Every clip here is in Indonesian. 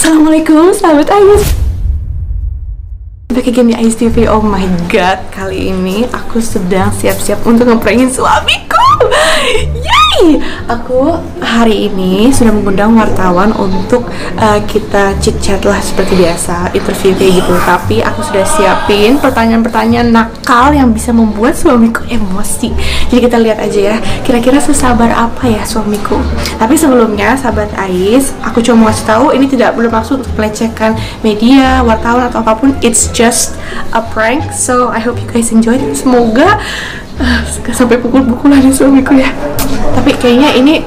Assalamualaikum sahabat Ais. Back again di Ais TV. Oh my god, kali ini aku sedang siap-siap untuk ngeprankin suamiku. Yay! Aku hari ini sudah mengundang wartawan untuk kita chit-chat lah seperti biasa, interview kayak gitu. Tapi aku sudah siapin pertanyaan-pertanyaan nakal yang bisa membuat suamiku emosi. Jadi kita lihat aja ya, kira-kira sesabar apa ya suamiku. Tapi sebelumnya sahabat Ais, aku cuma mau kasih tahu ini tidak bermaksud untuk melecehkan media, wartawan atau apapun. It's just a prank. So I hope you guys enjoy. Semoga gak sampai pukul-pukulan nih suamiku ya. Tapi kayaknya ini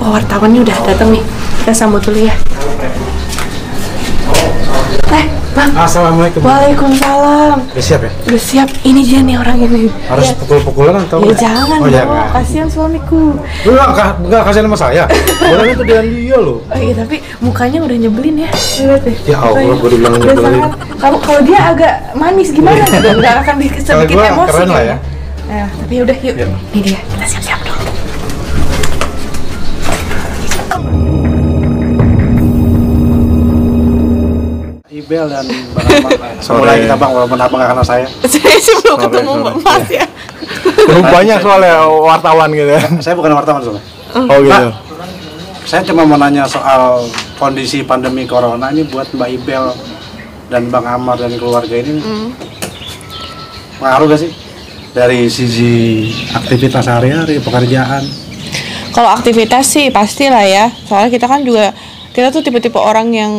wartawannya udah datang nih. Kita sambut dulu ya. Bang. Assalamualaikum. Waalaikumsalam. Udah siap ya? Udah siap. Ini dia nih orang ini. Harus pukul-pukulan atau ya jangan dong, jangan. kasihan suamiku. Lu enggak kasihan sama saya. Orang itu dia loh. Oh iya, tapi mukanya udah nyebelin ya. Lihat deh. Ya Allah, gue dibilang nyebelin. Kalau dia agak manis gimana? Enggak akan bisa bikin emosi. Keren lah ya. Nah, tapi udah yuk. Ini dia. Kita siap-siap dulu. Ibel dan Bang Ahmad. Mulai kita Bang, walaupun Abang nggak kenal saya. Saya sih belum ketemu Mas ya. Banyak soalnya wartawan gitu ya. Saya bukan wartawan soalnya. Oh gitu. Saya cuma mau nanya soal kondisi pandemi corona ini buat Mbak Ibel dan Bang Ahmad dan keluarga ini. Pengaruh gak sih dari sisi aktivitas sehari-hari, pekerjaan? Kalau aktivitas sih pastilah ya. Soalnya kita tuh tipe-tipe orang yang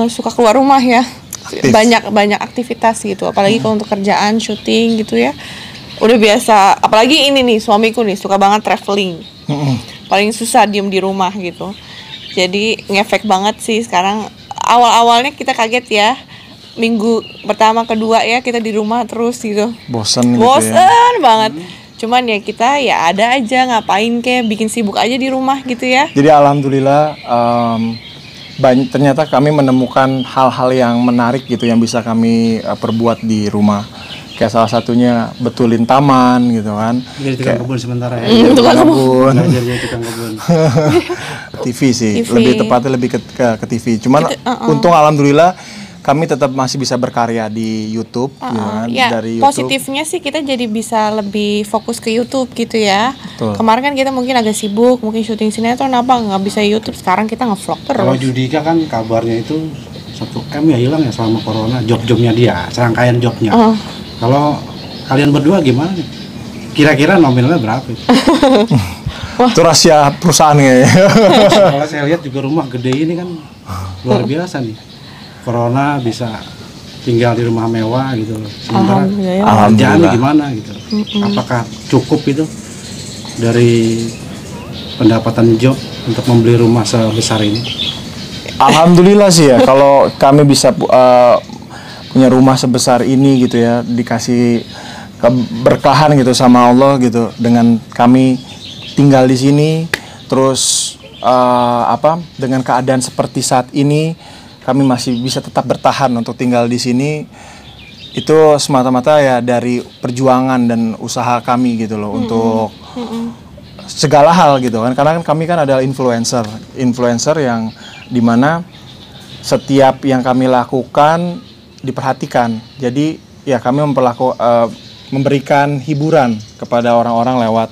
suka keluar rumah ya. Aktif. Banyak aktivitas gitu. Apalagi kalau untuk kerjaan, syuting gitu ya. Udah biasa. Apalagi ini nih suamiku nih suka banget traveling. Paling susah diem di rumah gitu. Jadi ngefek banget sih sekarang. Awal-awalnya kita kaget ya. Minggu pertama, kedua ya kita di rumah terus gitu. Bosen Banget. Cuman ya kita ya ada aja ngapain kayak bikin sibuk aja di rumah gitu ya. Jadi alhamdulillah ternyata kami menemukan hal-hal yang menarik gitu yang bisa kami perbuat di rumah. Kayak salah satunya betulin taman gitu kan. Jadi tukang kebun sementara ya. Tukang kebun. Belajar jadi tukang kebun. TV sih, TV. lebih tepatnya lebih ke TV. Cuman untung alhamdulillah kami tetap masih bisa berkarya di YouTube, Ya, dari YouTube. positifnya sih kita jadi bisa lebih fokus ke YouTube gitu ya. Betul. Kemarin kan kita mungkin agak sibuk, mungkin syuting sinetron apa nggak bisa YouTube. Sekarang kita ngevlog Kalau terus. Judika kan kabarnya itu 1M ya hilang ya selama corona, job-jobnya dia, serangkaian jobnya. Kalau kalian berdua gimana nih? Kira-kira nominalnya berapa? Itu rahasia perusahaan kayaknya. Kalau saya lihat juga rumah gede ini kan luar biasa nih. Corona bisa tinggal di rumah mewah gitu loh. Sementara kerjaannya gimana gitu. Apakah cukup itu dari pendapatan job untuk membeli rumah sebesar ini? Alhamdulillah sih ya, kalau kami bisa punya rumah sebesar ini gitu ya, dikasih keberkahan gitu sama Allah gitu, dengan kami tinggal di sini, terus dengan keadaan seperti saat ini, kami masih bisa tetap bertahan untuk tinggal di sini. Itu semata-mata ya dari perjuangan dan usaha kami gitu loh, untuk segala hal gitu kan, karena kan kami kan adalah influencer yang dimana setiap yang kami lakukan diperhatikan. Jadi ya kami memberikan hiburan kepada orang-orang lewat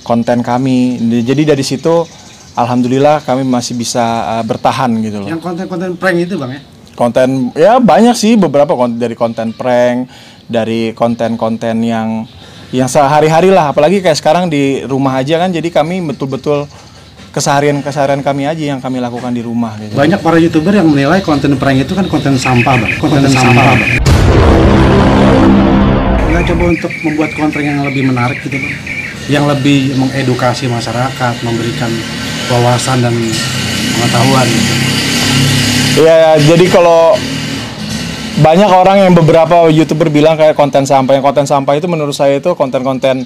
konten kami. Jadi dari situ alhamdulillah kami masih bisa bertahan gitu loh. Yang konten-konten prank itu Bang ya? Konten ya banyak sih, beberapa dari konten prank, dari konten-konten yang sehari-hari lah, apalagi kayak sekarang di rumah aja kan, jadi kami betul-betul keseharian kami aja yang kami lakukan di rumah gitu. Banyak para YouTuber yang menilai konten prank itu kan konten sampah Bang. Konten sampah Bang. Nggak coba untuk membuat konten yang lebih menarik gitu Bang, yang lebih mengedukasi masyarakat, memberikan wawasan dan pengetahuan gitu. Iya, jadi kalau banyak orang yang beberapa YouTuber bilang kayak konten sampah. Yang konten sampah itu menurut saya itu konten-konten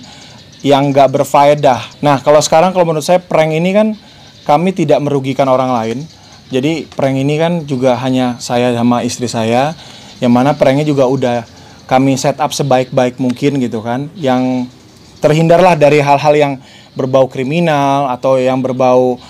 yang nggak berfaedah. Nah, kalau menurut saya prank ini kan kami tidak merugikan orang lain. Jadi prank ini kan juga hanya saya sama istri saya, yang mana pranknya juga udah kami set up sebaik-baik mungkin gitu kan, yang terhindarlah dari hal-hal yang berbau kriminal atau yang berbau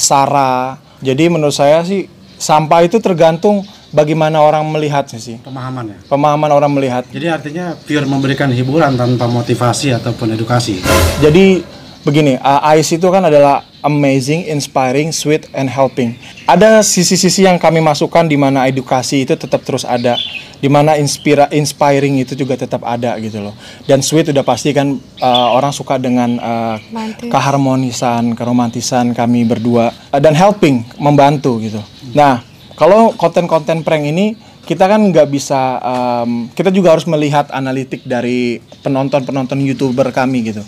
sara. Jadi menurut saya sih sampah itu tergantung bagaimana orang melihatnya sih. Pemahaman ya. Pemahaman orang melihat. Jadi artinya pure memberikan hiburan tanpa motivasi ataupun edukasi. Jadi begini, AIS itu kan adalah amazing, inspiring, sweet, and helping. Ada sisi-sisi yang kami masukkan di mana edukasi itu tetap terus ada, di mana inspiring itu juga tetap ada gitu loh. Dan sweet udah pasti kan orang suka dengan keharmonisan, keromantisan kami berdua, dan helping, membantu gitu. Nah, kalau konten-konten prank ini kita kan nggak bisa, kita juga harus melihat analitik dari penonton-penonton YouTuber kami gitu.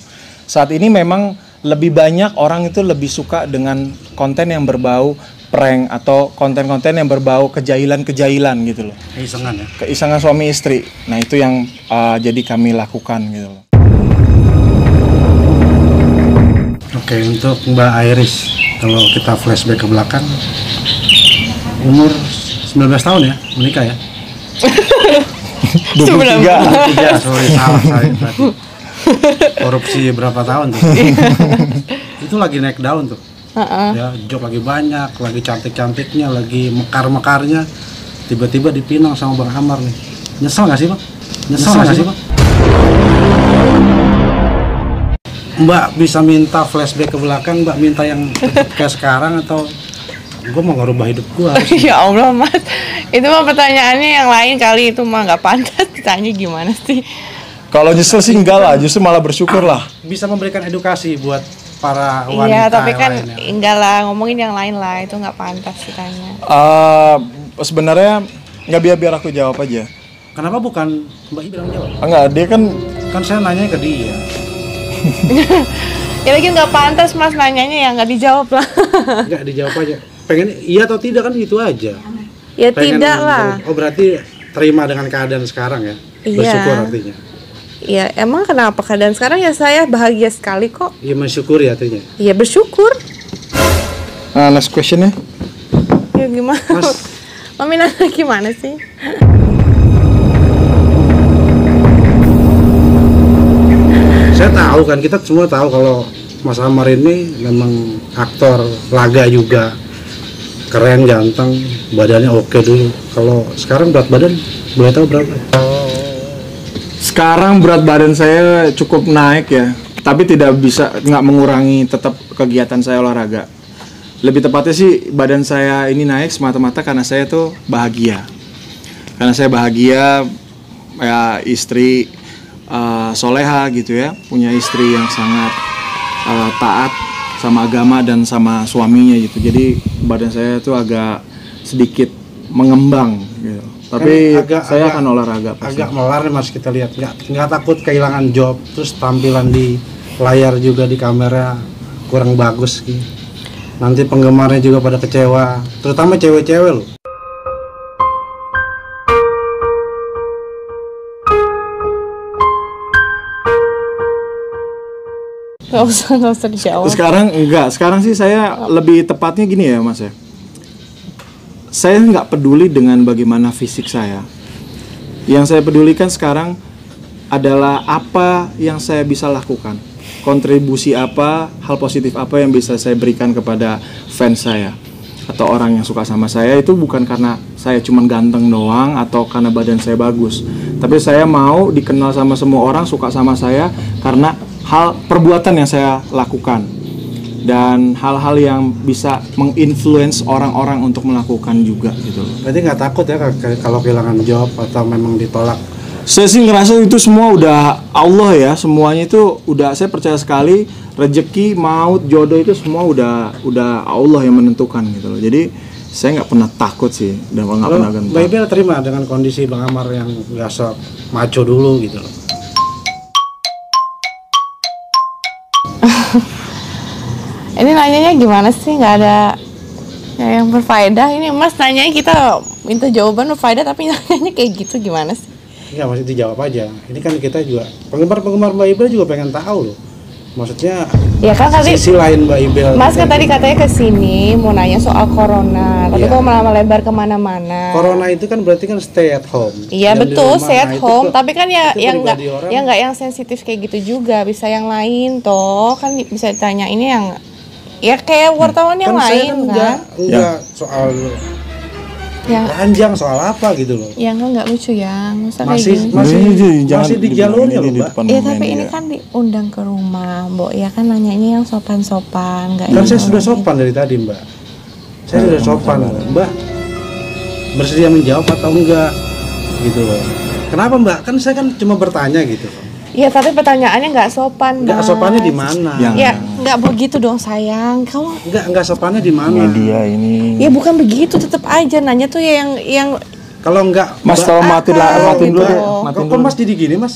Saat ini memang lebih banyak orang itu lebih suka dengan konten yang berbau prank atau konten-konten yang berbau kejahilan-kejahilan gitu loh. Keisengan ya? Keisengan suami istri. Nah itu yang jadi kami lakukan gitu loh. Oke, untuk Mbak Iris, kalau kita flashback ke belakang, umur 19 tahun ya, menikah ya? 23, sorry salah saya tadi. Korupsi berapa tahun tuh? Itu lagi naik daun tuh. Ya, job lagi banyak, lagi cantik-cantiknya, lagi mekar-mekarnya, tiba-tiba dipinang sama Bang Amar nih. Nyesel nggak sih Bang? Nyesel nggak sih Bang? Mbak bisa minta flashback ke belakang, Mbak minta yang tetap kayak sekarang atau gue mau ngerubah hidup gue? Ya Allah Mas, itu mah pertanyaannya yang lain kali, itu mah nggak pantas ditanya gimana sih. Kalau nyesel sih enggak lah, justru malah bersyukur lah. Bisa memberikan edukasi buat para wanita. Iya, tapi kan lainnya. enggak lah, ngomongin yang lain lah, itu nggak pantas ditanya. Sebenarnya nggak, biar aku jawab aja. Kenapa bukan Mbak Ibi yang jawab? Enggak, dia kan Saya nanya ke dia. Ya lagi nggak pantas Mas nanyanya, ya nggak dijawab lah. Nggak dijawab aja. Pengen iya atau tidak kan itu aja. Ya tidak lah. Oh berarti terima dengan keadaan sekarang ya? Iya. Bersyukur artinya. Ya emang kenapa keadaan sekarang ya saya bahagia sekali kok. Iya mensyukuri artinya. Iya bersyukur. next question ya. Ya gimana? Mas, Mami nanya gimana sih? saya tahu kan, kita semua tahu kalau Mas Amar ini memang aktor laga juga, keren, ganteng, badannya oke dulu. Kalau sekarang berat badan boleh tahu berapa? Sekarang berat badan saya cukup naik ya, tapi nggak mengurangi tetap kegiatan saya olahraga. Lebih tepatnya sih badan saya ini naik semata-mata karena saya tuh bahagia. Karena saya bahagia, ya istri soleha gitu ya, punya istri yang sangat taat sama agama dan sama suaminya gitu. Jadi badan saya tuh agak sedikit mengembang gitu. Tapi saya akan olahraga pasti. Agak melar Mas, kita lihat nggak takut kehilangan job, terus tampilan di layar juga di kamera kurang bagus gitu. Nanti penggemarnya juga pada kecewa, terutama cewek-cewek loh. Nggak usah dijawab. Sekarang sih saya lebih tepatnya gini ya Mas ya. Saya nggak peduli dengan bagaimana fisik saya. Yang saya pedulikan sekarang adalah apa yang saya bisa lakukan. Kontribusi apa, hal positif apa yang bisa saya berikan kepada fans saya atau orang yang suka sama saya. Itu bukan karena saya cuma ganteng doang atau karena badan saya bagus. Tapi saya mau dikenal sama semua orang, suka sama saya karena perbuatan yang saya lakukan dan hal-hal yang bisa menginfluence orang-orang untuk melakukan juga gitu. Berarti nggak takut ya kalau kehilangan job atau memang ditolak? Saya sih ngerasa itu semua udah Allah ya, semuanya itu udah, saya percaya sekali rezeki, maut, jodoh itu semua udah Allah yang menentukan gitu loh. Jadi saya nggak pernah takut sih dan nggak pernah gentar. Mbak Ibi terima dengan kondisi Bang Amar yang nggak sok maco dulu gitu loh. Ini nanyanya gimana sih? Nggak ada yang berfaedah. Ini Mas nanyanya kita minta jawaban berfaedah tapi nanyanya kayak gitu gimana sih? Enggak, maksudnya dijawab aja. Ini kan kita juga penggemar Mbak Ibel juga pengen tahu loh. Maksudnya ya kan tadi sisi lain Mbak Ibel. Mas kan tadi katanya kesini mau nanya soal corona, tapi kok malah melebar kemana-mana. Corona itu kan berarti kan stay at home. Iya betul, stay at home. Tapi kan ya yang nggak yang sensitif kayak gitu juga, bisa yang lain toh kan bisa ditanya ini yang ya kayak wartawan yang kan lain saya kan. Enggak Ya. soal Ya. Ranjang soal apa gitu loh. Ya nggak lucu ya, masa kayak Masih gini. masih di jalurnya loh, Mbak. Ya tapi ini kan diundang ke rumah, Mbok. Ya kan nanyanya yang sopan-sopan, nggak Kan yang saya sudah orang sopan dari tadi, Mbak. Saya sudah sopan, Mbak. Bersedia menjawab atau enggak gitu loh. Kenapa, Mbak? Kan saya kan cuma bertanya gitu. Iya, tapi pertanyaannya nggak sopan, Enggak Mas. sopannya di mana? Ya, nggak begitu dong, sayang. Kamu Enggak sopannya di mana? Media ini. ya bukan begitu, tetap aja nanya tuh ya yang Kalau enggak, Mas Mbak, tolong matiin gitu. dulu deh. kok Mas jadi gini, Mas?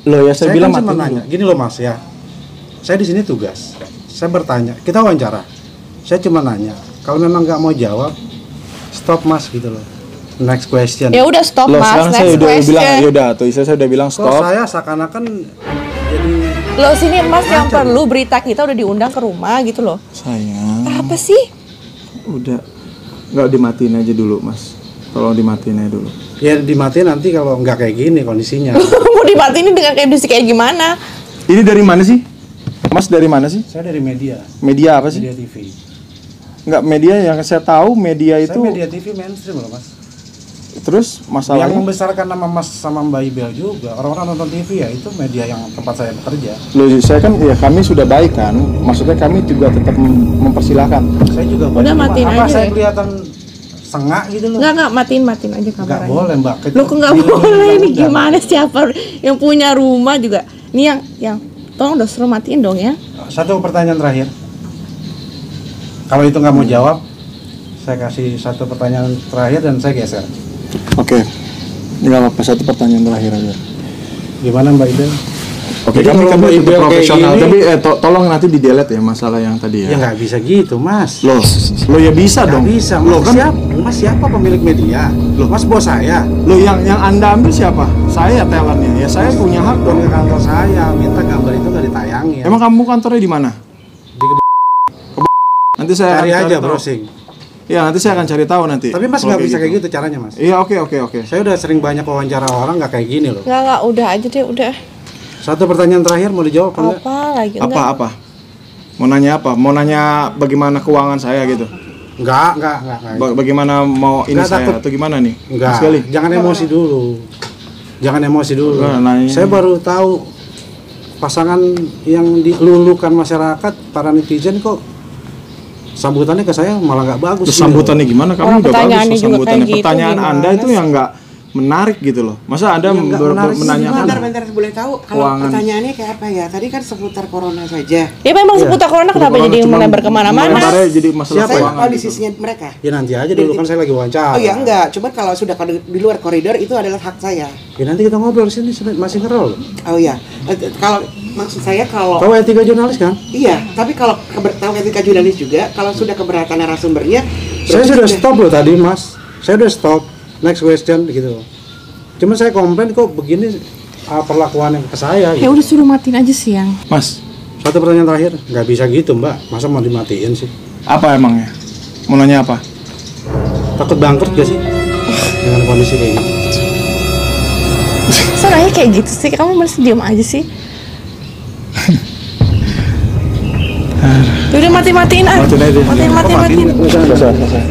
Loh ya saya bilang kan cuma matiin nanya. dulu. Gini loh, Mas ya. Saya di sini tugas. Saya bertanya. Kita wawancara. Saya cuma nanya. Kalau memang nggak mau jawab, stop, Mas, gitu loh. Next question. ya udah stop, Loh Mas. sekarang saya Next udah question. bilang yaudah tuh saya udah bilang Kok stop. saya seakan-akan jadi Loh sini Mas yang perlu berita kita udah diundang ke rumah gitu loh. Sayang, Apa sih? udah nggak dimatiin aja dulu Mas. Tolong dimatiin aja dulu. ya dimatiin nanti kalau nggak kayak gini kondisinya. Mau dimatiin dengan kondisi kayak gimana? Ini dari mana sih? Mas dari mana sih? Saya dari media, Media apa sih? media TV. Nggak, media yang saya tahu media Saya itu media TV mainstream loh, Mas. terus Yang masalahnya. membesarkan nama Mas sama Mbak Ibel juga. Orang-orang nonton TV ya, itu media yang tempat saya bekerja. Loh, saya kan ya kami sudah baik kan. Maksudnya kami juga tetap mempersilahkan. Saya juga Udah baik. matiin Apa aja saya ya. kelihatan sengak gitu loh? Enggak matiin aja Nggak kameranya. boleh, Mbak. Lo kok nggak Di- boleh nih, di- gimana siapa yang punya rumah juga? Nih yang tolong udah suruh matiin dong ya. Satu pertanyaan terakhir. Kalau itu nggak mau jawab, saya kasih satu pertanyaan terakhir dan saya geser. Oke. Ini nggak apa-apa, satu pertanyaan terakhir aja. Gimana Mbak Ibel? Oke, Jadi kami kalau kami Mbak tetap Ibel kayak profesional. gini- Tapi tolong nanti di delete ya masalah yang tadi Ya ya. nggak bisa gitu, Mas. Loh ya bisa Nggak dong. bisa. Loh Mas, kan. Mas siapa pemilik media? Loh, Mas bos saya. Loh yang Anda ambil siapa? Saya talentnya. Ya saya punya hak dong. Ke kantor saya, minta gambar itu nggak ditayangin. Emang kamu kantornya di mana? Di Nanti saya cari akan aja tahu. browsing. Ya nanti saya akan cari tahu nanti. Tapi Mas Kalau nggak bisa kayak gitu. gitu caranya, Mas. Iya oke. Saya udah sering banyak wawancara orang nggak kayak gini loh. Enggak, udah aja deh, udah. Satu pertanyaan terakhir mau dijawab apa enggak? Apa lagi? Enggak. Apa? Mau nanya apa? Mau nanya bagaimana keuangan saya gitu? Enggak. Bagaimana mau ini Nggak, saya takut. atau gimana nih? Enggak. Mas Gali. Jangan emosi dulu. Jangan emosi dulu. Nggak, nanya. Saya baru tahu pasangan yang dilulukan masyarakat, para netizen kok sambutannya ke saya malah nggak bagus. Terus gitu. sambutannya gimana? Kamu Orang udah bagus pertanyaannya loh juga sambutannya. kayak gitu, Pertanyaan gimana Anda itu sih? yang nggak menarik gitu loh. Masa Anda Ya, nggak menarik. menanyakan Bentar, boleh tahu kalau Keuangan. pertanyaannya kayak apa ya? Tadi kan seputar corona saja. Ya memang seputar corona kenapa jadi Cuma melebar kemana-mana? melemparnya jadi masalah Siapa? Saya keuangan tahu di gitu. sisinya mereka. Ya nanti aja dulu kan saya lagi wawancara. Oh ya enggak, cuma kalau sudah di luar koridor itu adalah hak saya. Ya nanti kita ngobrol sini masih ngerol. Oh ya, kalau maksud saya kalau Tahu etika jurnalis kan? iya, tapi kalau tahu etika jurnalis juga, kalau sudah keberatan narasumbernya, Saya berarti sudah stop loh tadi, Mas. Saya udah stop. Next question gitu loh. Cuma saya komplain kok begini perlakuan yang ke saya. Ya Gitu. udah suruh matiin aja siang. Mas, Satu pertanyaan terakhir, nggak bisa gitu Mbak. Masa mau dimatiin sih? apa emangnya? Mau nanya apa? Takut bangkrut gak sih? Dengan kondisi kayak gitu. Soalnya kayak gitu sih, kamu masih diem aja sih. Udah matiin ah. Matiin.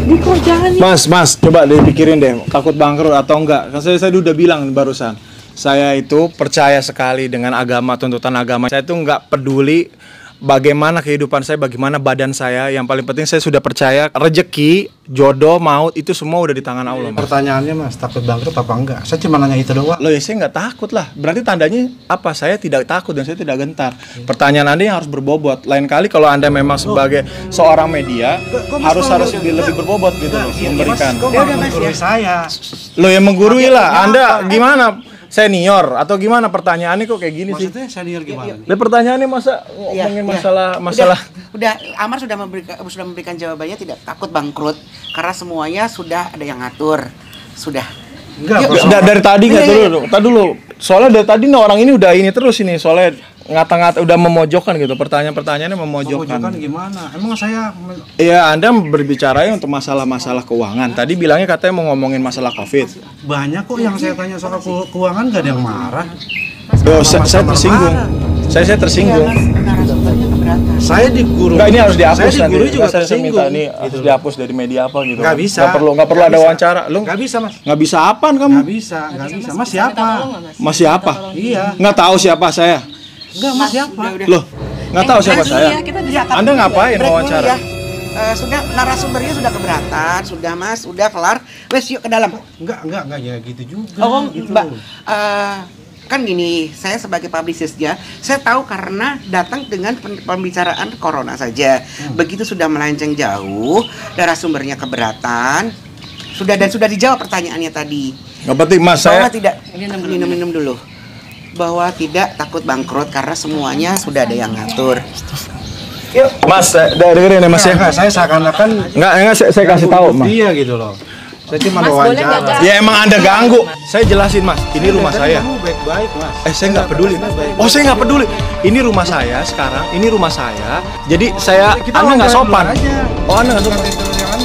Diko jangan. Mas, coba dipikirin deh, takut bangkrut atau enggak? Kan saya udah bilang barusan. Saya itu percaya sekali dengan agama, tuntutan agama. Saya itu enggak peduli bagaimana kehidupan saya, bagaimana badan saya. Yang paling penting saya sudah percaya rezeki, jodoh, maut itu semua udah di tangan Allah, Mas. Pertanyaannya Mas, takut bangkrut apa enggak? Saya cuma nanya itu doang. Loh ya saya nggak takut lah. Berarti tandanya apa? Saya tidak takut dan saya tidak gentar. Pertanyaan Anda yang harus berbobot. Lain kali kalau Anda memang sebagai seorang media harus lebih berbobot gitu loh, memberikan. Kok nggak menggurui saya? Loh ya menggurui lah. Anda gimana? Senior atau gimana pertanyaannya kok kayak gini sih? Maksudnya senior gimana? Lah pertanyaannya masa Iya, ngomongin iya. masalah Udah Amar sudah memberikan jawabannya tidak takut bangkrut karena semuanya sudah ada yang ngatur. Sudah. Enggak, Yuk, Bro. dari tadi nggak Iya, dulu. Tadi dulu. Soalnya dari tadi nih orang ini udah ini terus ini. Soalnya ngata-ngata udah memojokkan gitu. Pertanyaan-pertanyaannya memojokkan. Memojokkan gimana? Emang saya Iya, Anda berbicara untuk masalah-masalah keuangan. Tadi bilangnya katanya mau ngomongin masalah Covid. banyak kok yang saya tanya soal keuangan gak ada yang marah. Loh, saya tersinggung. marah. Saya tersinggung. Narasumbernya keberatan. Saya di guru. Enggak, ini harus dihapus saya di nanti. guru juga Saya minta tersinggung. ini harus dihapus dari media apa gitu. Nggak bisa. Nggak perlu ada wawancara. Lu Nggak bisa, Mas. nggak bisa apaan kamu? Nggak bisa. Mas siapa? Mas siapa? Iya. Nggak tahu siapa saya. Enggak, Mas siapa? Loh, nggak tahu siapa saya. Anda ngapain Break dulu wawancara? ya. Sudah narasumbernya sudah keberatan, sudah Mas, sudah kelar. Wes yuk ke dalam. Enggak ya gitu juga. Oh, gitu. Mbak, kan gini, saya sebagai publicistnya, saya tahu karena datang dengan pembicaraan corona saja. Begitu sudah melenceng jauh, narasumbernya keberatan, sudah dijawab pertanyaannya tadi. Nggak penting Mas, Bahwa saya tidak minum dulu. Bahwa tidak takut bangkrut karena semuanya sudah ada yang ngatur. Yuk, Mas, dengerin ya Mas ya. Enggak, saya seakan-akan Enggak, saya kasih tahu Mas. Dia gitu loh. Saya cuma wawancara. Ya emang Anda ganggu. Saya jelasin Mas, ini rumah saya. Kamu baik-baik, Mas. Saya nggak peduli. Oh, saya nggak peduli. Ini rumah saya sekarang. Ini rumah saya. Jadi Anda nggak sopan. Oh, Anda nggak sopan.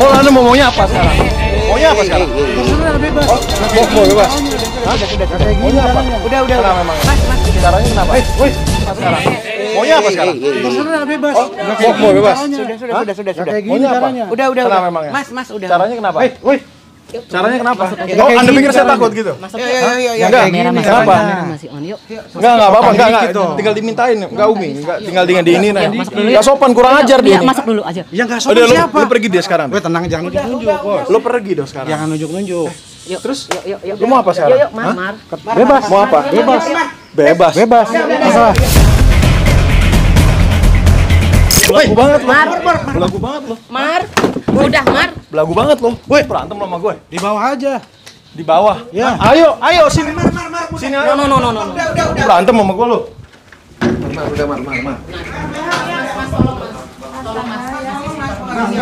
Oh, Anda mau maunya apa sekarang? Maunya apa sekarang? Terserah bebas. Mau bebas. Maunya apa? Udah. Kenapa memang? Caranya kenapa? Woi, sekarang. Maunya apa sekarang? Terserah bebas. Mau bebas. Sudah. Kayak gini Maunya apa? caranya. Udah. Kenapa memang ya? Mas, udah. Caranya kenapa? Woi. Caranya kenapa? Kayak Oh, gini Anda pikir saya caranya. takut gitu? Ya. Enggak, gini kenapa? caranya. Masih on yuk. Enggak apa-apa, enggak. Gitu. Tinggal dimintain, enggak Umi. Enggak, tinggal dengan di ini. masuk dulu ya. Enggak sopan, kurang ajar dia. Iya, nih. masuk dulu aja. Ya enggak Udah, sopan lu siapa? pergi dia sekarang. Gue tenang, jangan nunjuk-nunjuk, Bos. Lu pergi dong sekarang. Jangan nunjuk-nunjuk. Yuk. Terus? Yuk. Lu mau apa sekarang? Yuk, Hah? Mar. Bebas. Mau apa? Bebas. Bebas. Bebas. Masalah. Belagu banget lo. Mar. Belagu banget lo. Mar. Udah, Mar. Belagu banget lo. Woi, berantem lo sama gue. Di bawah aja. Di bawah. Ya. Hah? Ayo sini. Sini ayo. No. Berantem sama gue lo.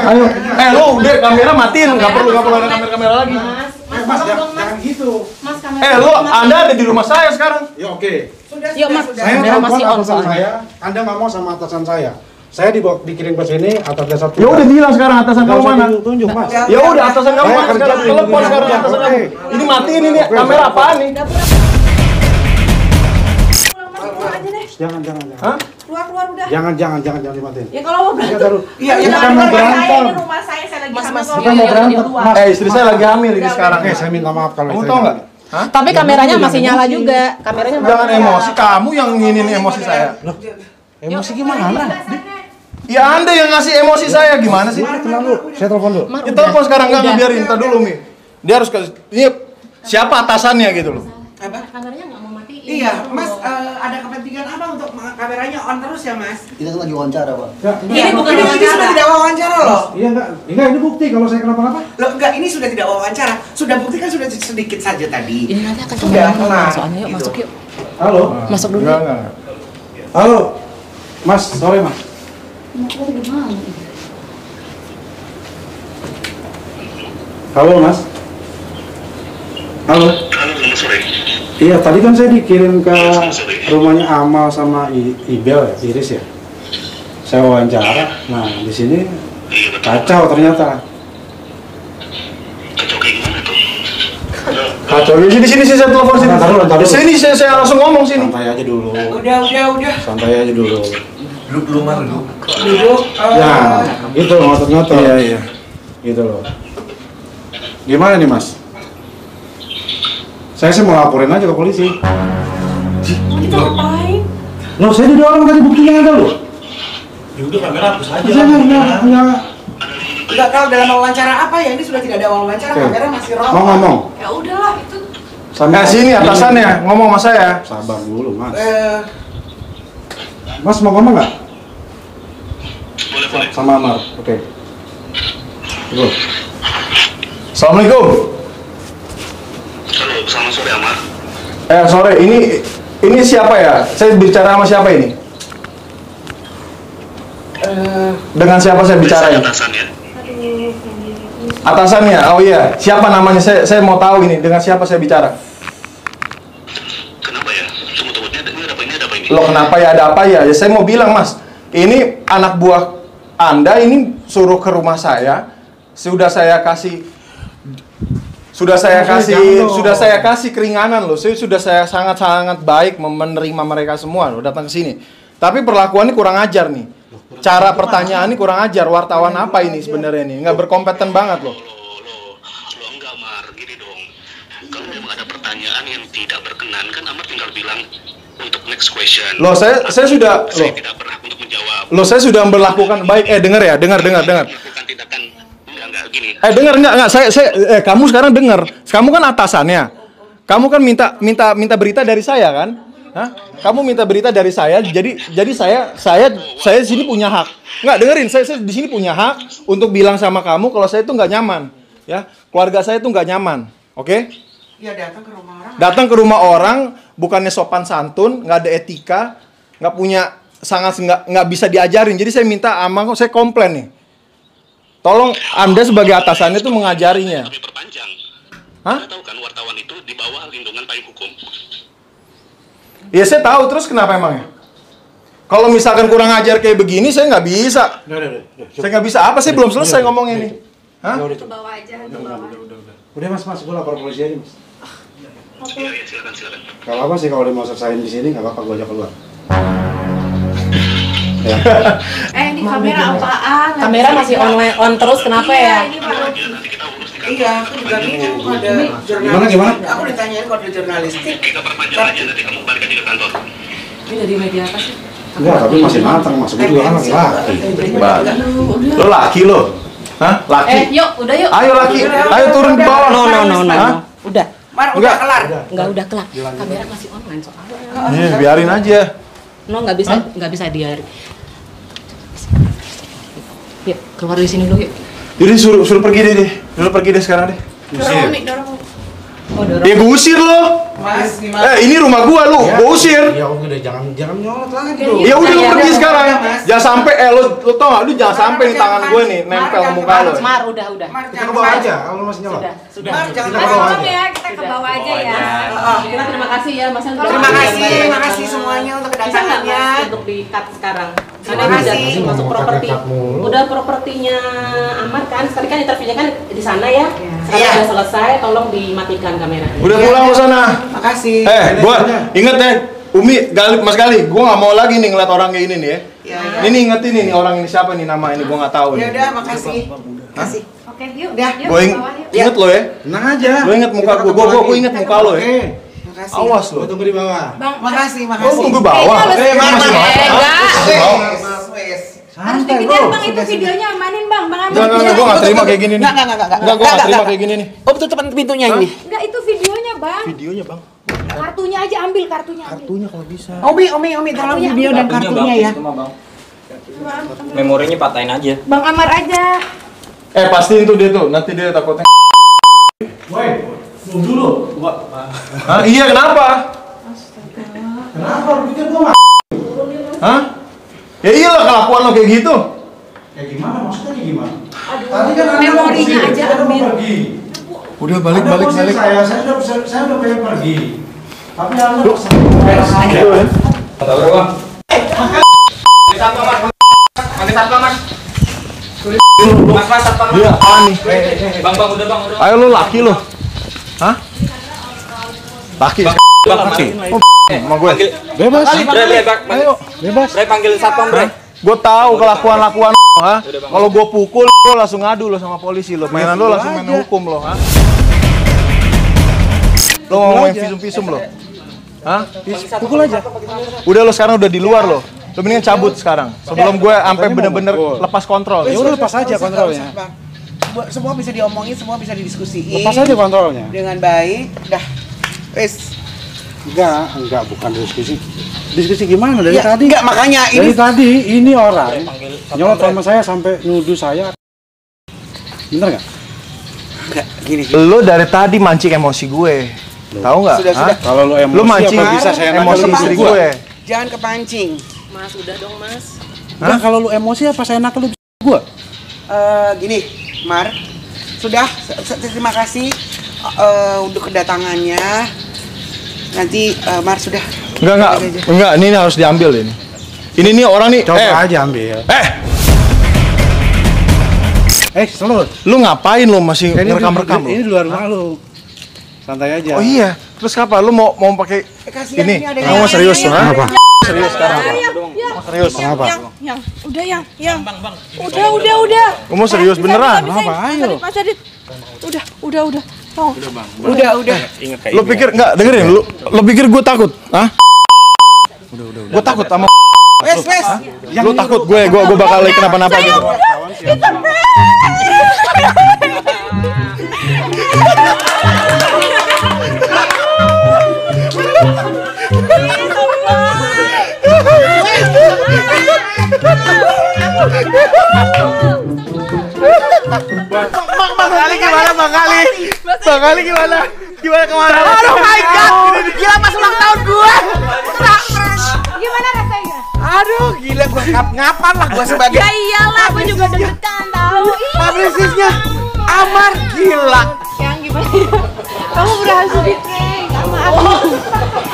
Ayo. Lo udah kamera matiin, nggak perlu ada kamera lagi. Mas, jangan gitu. Lo Anda ada di rumah saya sekarang. Ya oke. Yuk, Mas. Saya Kamera telepon masih on atasan soalnya. saya. Anda ngomong sama atasan saya. Saya dikirim ke sini atas dasar Ya udah bilang sekarang atasan Nggak kamu usah mana? tunjuk, Mas. Ya udah atasan kamu Saya mana kerja sekarang? di Telepon dunia sekarang kerja. atasan Oke. kamu. Ini matiin ini Oke, kamera apaan nih? Jangan. Hah? Keluar udah. Jangan dimatiin. Ya kalau mau berantem. Taruh. Iya, Bukan mau berantem. Ini rumah saya lagi sama Bukan suami. mau berantem. Mas, Istri saya lagi hamil ini sekarang. Oke, saya minta maaf kalau Kamu istri tahu saya nggak? Hah? Tapi kameranya masih nyala juga. Kameranya Jangan emosi, kamu yang nginin emosi saya. emosi gimana? Ya Anda yang ngasih emosi saya, gimana sih? Tenang dulu, saya telepon dulu. Ya telepon sekarang, enggak biarin, entar dulu Mi. Dia harus ke, ini siapa atasannya gitu loh. Kameranya nggak mau matiin. Iya, Mas, ada kepentingan apa untuk kameranya on terus ya, Mas? Kita lagi wawancara, Pak. Ini bukan Ini wawancara. sudah tidak wawancara loh. Iya enggak ini bukti kalau saya kenapa-napa. Loh, enggak, ini sudah tidak wawancara. Sudah bukti kan sudah sedikit saja tadi. Ini nanti akan Sudah kelar. soalnya yuk Gitu. masuk yuk. Halo. Masuk dulu. Enggak. Halo. Mas, sore Mas. Halo Mas. Halo. Selamat sore. Iya, tadi kan saya dikirim ke rumahnya Amal sama Ibel ya, Iris ya. Saya wawancara. Nah, di sini Iya betul. kacau ternyata. Kacau kayak gimana tuh? Kacau. Di sini saya telepon sini. Taruh. Di sini saya langsung ngomong sini. Santai aja dulu. Udah. Santai aja dulu. Duduk. Ya, gitu ngotot-ngotot. Iya. Gitu loh. Gimana nih Mas? Saya sih mau laporin aja ke polisi. Kita ngapain? Loh, saya didorong tadi buktinya ada loh. Ya udah kamera hapus aja. Saya nggak. Enggak, kalau dalam wawancara apa ya? Ini sudah tidak ada wawancara, Oke. kamera masih raw. Mau ngomong? Ya udahlah itu. Nah, sini atasannya ngomong sama saya. Sabar dulu Mas. Eh, Mas mau ngomong nggak? Boleh. Sama Amar. Oke. Go. Assalamualaikum. Halo, selamat sore Amar. Sore, ini siapa ya? Saya bicara sama siapa ini? Dengan siapa saya bicara ini? Atasan ya. Atasannya, oh iya. Siapa namanya? Saya mau tahu ini. Dengan siapa saya bicara? Kenapa ya? Tunggu. Ini ada apa ini? Loh, kenapa ya? Ada apa ya? Ya saya mau bilang Mas, ini anak buah Anda ini suruh ke rumah saya. Sudah saya kasih keringanan loh. Sudah saya sangat baik menerima mereka semua loh datang ke sini. Tapi perlakuannya kurang ajar nih. cara pertanyaan ini kurang ajar. Wartawan apa ini sebenarnya ini? Nggak berkompeten banget loh. Lo enggak, Mar, gini dong. Kalau memang ada pertanyaan yang tidak berkenan, kan Amar tinggal bilang untuk next question. Loh, saya sudah Saya tidak berhak untuk menjawab. Loh, saya sudah memperlakukan baik. Dengar ya, dengar. Melakukan tindakan enggak gini. Dengar. Kamu sekarang dengar. Kamu kan atasannya. Kamu kan minta berita dari saya kan? Hah? Kamu minta berita dari saya. Jadi saya di sini punya hak. Nggak, dengerin. Saya di sini punya hak untuk bilang sama kamu kalau saya itu nggak nyaman. Ya, keluarga saya itu nggak nyaman. Oke? Ya datang ke rumah orang. Datang ke rumah orang bukannya sopan santun, nggak ada etika, nggak punya nggak bisa diajarin. Jadi saya minta saya komplain nih. Tolong Anda sebagai atasannya itu mengajarinya. Tapi perpanjang. Hah? Anda tahu kan wartawan itu di bawah lindungan payung hukum. Ya saya tahu, terus kenapa emangnya? Kalau misalkan kurang ajar kayak begini, saya nggak bisa. Saya nggak bisa apa? Saya belum selesai ngomongnya nih. Hah? Ke bawah aja, ke bawah. Udah mas, gue lapor polisi aja mas. Iya, silakan. Kalau apa sih kalau dia mau selesaiin di sini nggak apa-apa, gue ajak keluar. Ya. Ini kamera apaan? Kamera masih on terus, kenapa ya? Ini baru. Iya, aku juga bingung ada Gimana? Aku ditanyain kode jurnalistik. Kita perpanjang aja, nanti kamu balik aja ke kantor. Ini dari media apa sih? Enggak, tapi masih matang, mas. Gue juga kan laki-laki. Lo laki lo? Hah? Laki? Yuk, udah yuk. Ayo laki, ayo turun ke bawah. No. Hah? Udah. Mar, udah Enggak. kelar. Enggak, udah kelar. Kamera masih online soalnya. Biarin aja. No, nggak bisa diari. Yuk, keluar dari sini dulu yuk. Jadi suruh pergi deh. Suruh pergi deh sekarang deh. Oh, dorong. Ya gue usir lo. Mas, gimana? Ini rumah gua lu, gua usir. Ya udah, jangan nyolot lagi dong. Ya udah lu Ya, pergi udah, sekarang. Mas. Jangan sampai lu tau gak, lu jangan sampai nih tangan gue nih nempel ke muka lu. Mar, udah. Mar, Kita jangan ke bawah Mas. aja, kalau masih nyolot. Sudah. Mar, jangan Kita ke bawah aja. Ya, kita ke bawah aja ya. Kita terima kasih ya, Mas. Terima kasih semuanya untuk Bisa nggak, kedatangannya. Mas, untuk di-cut sekarang? Karena Terima ini kasih. udah masuk properti. Udah propertinya Ahmad kan? Sekali kan interviewnya kan di sana ya. Sekarang Iya. udah selesai, tolong dimatikan kameranya. Udah pulang ke sana. Makasih. Gua inget deh, Umi, Mas Gali, gua nggak mau lagi nih ngeliat orang kayak ini nih ya. Ya, Ini ingetin ini orang ini siapa nih nama ini gua nggak tahu ya nih. udah, makasih. Makasih. Oke, yuk. Udah. Yuk, Gua ke bawah yuk. inget lo ya. Tenang aja. Lo inget muka gua inget muka lo ya. Oke. Makasih. Awas lo. Gue tunggu di bawah. Bang, Makasih, Oh, makasih. tunggu bawah. Kayaknya Mar, Masih Mar. bawah. Enggak. Wes. harus Santai dikejar bro. bang, itu videonya amanin bang, bang amanin. Enggak, gua nggak terima kayak gini nih. Enggak. Enggak, gua nggak terima kayak gini nih. Oh, tutupan pintunya ini. Enggak, itu videonya bang. Videonya bang. Kartunya aja ambil, kartunya ambil. Kartunya kalau bisa. Omi, tolong video dan kartunya ya. Memorinya patahin aja. Bang Amar aja. Pastiin tuh dia tuh, nanti dia takutnya. Woi, tunggu dulu. Hah? Iya, kenapa? Kenapa lu pikir gua mah? Hah? Ya iyalah kelakuan lo kayak gitu. Ya gimana? Maksudnya kayak gimana? Tadi kan Anda memorinya ngusir, aja saya udah mau ambil. pergi. Udah Anda ngusir saya udah pengen pergi. Tapi Anda Tahu bang. Mas, satpam. Dia apaan nih? Bang, udah bang. Ayo lu laki lu. Hah? Laki. Laki. Oh, sama gue. bebas. Ayo, Bebas. Bre, panggil satpam, Bre. gue tahu kelakuan-lakuan lo, ha? Kalau gue pukul, lo langsung ngadu lo sama polisi lo. Mainan lo langsung main hukum lo, ha? Lo mau main visum-visum lo? Hah? Pukul aja. Udah lo sekarang udah di luar lo. Lo mendingan cabut sekarang. Sebelum gue sampai bener-bener lepas kontrol. Ya udah lepas aja kontrolnya. Semua bisa diomongin, semua bisa didiskusiin. Lepas aja kontrolnya. Dengan baik. Dah. Wes. Enggak, bukan diskusi. Diskusi gimana dari Ya, tadi? enggak, makanya Dari ini tadi ini orang nyolot sama saya sampai nuduh saya. Bener nggak? enggak gini. Lo dari tadi mancing emosi gue. Tahu nggak? Sudah. Kalau lu emosi Lo mancing apa bisa saya nanya emosi lu istri gua? gue. Jangan kepancing. Mas, udah dong mas. Enggak, kalau lu emosi apa saya nak lu gua? Gini, Mar. Sudah, terima kasih untuk kedatangannya. Nanti Mar sudah. Enggak, ini harus diambil ini. Ini nih orang nih. Coba aja ambil. Selut. Lu ngapain lu masih ngerekam-rekam lu? Ini di luar rumah lu. Santai aja. Oh iya, terus apa? Lu mau pakai Kasihan ini? ada Kamu yang serius tuh, ha? Apa? Serius sekarang apa? Serius kenapa? Yang, udah yang. Udah. Kamu serius beneran? Apa? Ayo. Mas Adit. Udah. Oh. Udah. Ingat kayak Lo pikir nggak dengerin? Lo pikir gue takut? Hah? Gue takut sama. Wes. Lo takut gue bakal kenapa-napa gitu? Bang Ali gimana? Gimana kemarin? Oh my god, gila pas ulang tahun gue. Gimana rasanya? Aduh, gila gue ngapan lah gue sebagai. Ya iyalah, gue juga deg-degan tahu. Publisisnya Amar gila. Yang gimana ya? Kamu berhasil di prank sama aku.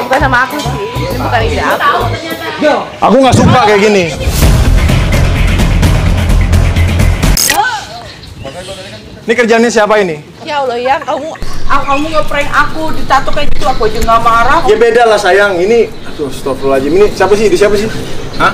Bukan sama aku sih. Ini bukan ide aku. Aku nggak suka kayak gini. Ini kerjaannya siapa ini? Ya Allah ya, kamu nge-prank aku ditato kayak gitu, aku aja nggak marah. Ya beda lah sayang. Ini, aduh, astagfirullahaladzim. Ini siapa sih? Hah?